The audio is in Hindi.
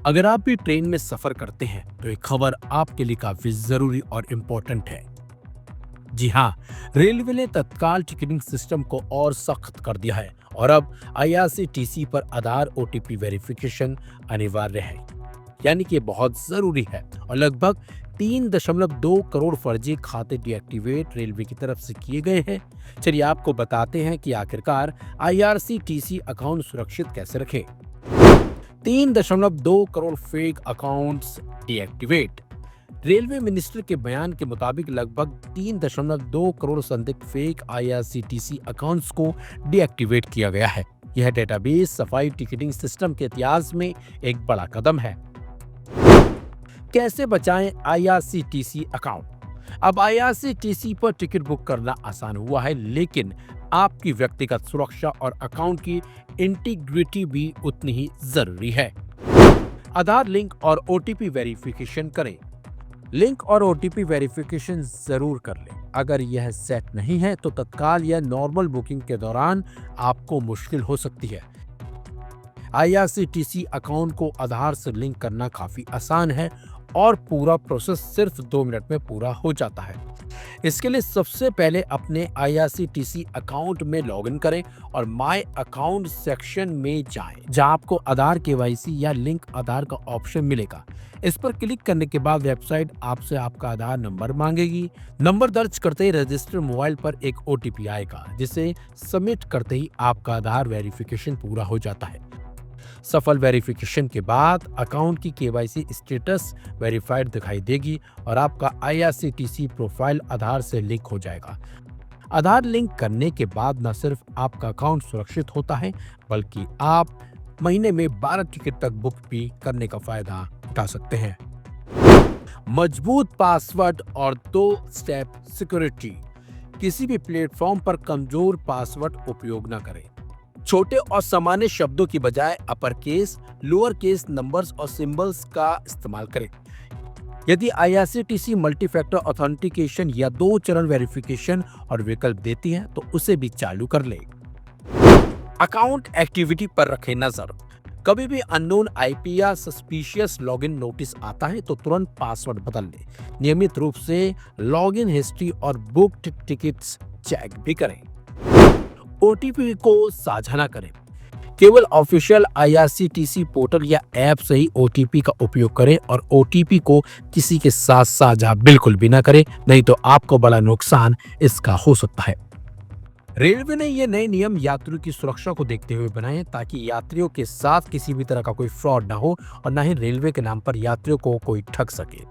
अगर आप भी ट्रेन में सफर करते हैं तो एक खबर आपके लिए काफी जरूरी और इम्पोर्टेंट है। जी हाँ, रेलवे ने तत्काल टिकटिंग सिस्टम को और सख्त कर दिया है और अब आईआरसीटीसी पर आधार ओटीपी वेरिफिकेशन अनिवार्य है। यानी कि ये बहुत जरूरी है और लगभग 3.2 करोड़ फर्जी खाते डीएक्टिवेट रेलवे की तरफ से किए गए हैं। चलिए आपको बताते हैं कि आखिरकार आईआरसीटीसी अकाउंट सुरक्षित कैसे रखें। 3.2 crore fake accounts deactivate. Railway minister के बयान के मुताबिक लगभग 3.2 करोड़ संदिग्ध फेक आईआरसीटीसी अकाउंट्स को डीएक्टिवेट किया गया है। यह डेटाबेस सफाई टिकटिंग सिस्टम के इतिहास में एक बड़ा कदम है। कैसे बचाएं आईआरसीटीसी अकाउंट? अब आईआरसीटीसी पर टिकट बुक करना आसान हुआ है, लेकिन आपकी व्यक्तिगत सुरक्षा और अकाउंट की इंटीग्रिटी भी उतनी ही जरूरी है। आधार लिंक और ओटीपी वेरिफिकेशन करें। लिंक और ओटीपी वेरिफिकेशन जरूर कर लें। अगर यह सेट नहीं है तो तत्काल या नॉर्मल बुकिंग के दौरान आपको मुश्किल हो सकती है। आईआरसीटीसी अकाउंट को आधार से लिंक करना काफी आसान है और पूरा प्रोसेस सिर्फ 2 मिनट में पूरा हो जाता है। इसके लिए सबसे पहले अपने आईआरसीटीसी अकाउंट में लॉगिन करें और माय अकाउंट सेक्शन में जाएं, जहां आपको आधार केवाईसी या लिंक आधार का ऑप्शन मिलेगा। इस पर क्लिक करने के बाद वेबसाइट आपसे आपका आधार नंबर मांगेगी। नंबर दर्ज करते ही रजिस्टर मोबाइल पर एक ओटीपी आएगा, जिसे सबमिट करते ही आपका आधार वेरिफिकेशन पूरा हो जाता है। सफल वेरिफिकेशन के बाद अकाउंट की केवाईसी स्टेटस वेरीफाइड दिखाई देगी और आपका आईआरसीटीसी प्रोफाइल आधार से लिंक हो जाएगा। आधार लिंक करने के बाद न सिर्फ आपका अकाउंट सुरक्षित होता है, बल्कि आप महीने में 12 टिकट तक बुक भी करने का फायदा उठा सकते हैं। मजबूत पासवर्ड और 2 स्टेप सिक्योरिटी। किसी भी प्लेटफॉर्म पर कमजोर पासवर्ड उपयोग न करें। छोटे और सामान्य शब्दों की बजाय upper case, lower case numbers और सिंबल्स का इस्तेमाल करें। यदि आईआरसीटीसी मल्टी फैक्टर ऑथेंटिकेशन या 2 चरण वेरिफिकेशन और विकल्प देती है तो उसे भी चालू कर ले। अकाउंट एक्टिविटी पर रखें नजर। कभी भी अननोन आईपी या सस्पिशियस लॉगिन नोटिस आता है तो तुरंत पासवर्ड बदल लें। नियमित रूप से लॉगिन हिस्ट्री और बुक्ड टिकट्स चेक भी करें। ओटीपी को साझा न करें। केवल ऑफिशियल आईआरसीटीसी पोर्टल या ऐप से ही ओटीपी का उपयोग करें और ओटीपी को किसी के साथ साझा बिल्कुल भी न करें, नहीं तो आपको बड़ा नुकसान इसका हो सकता है। रेलवे ने ये नए नियम यात्रियों की सुरक्षा को देखते हुए बनाए हैं, ताकि यात्रियों के साथ किसी भी तरह का कोई फ्रॉड न हो और न ही रेलवे के नाम पर यात्रियों को कोई ठग सके।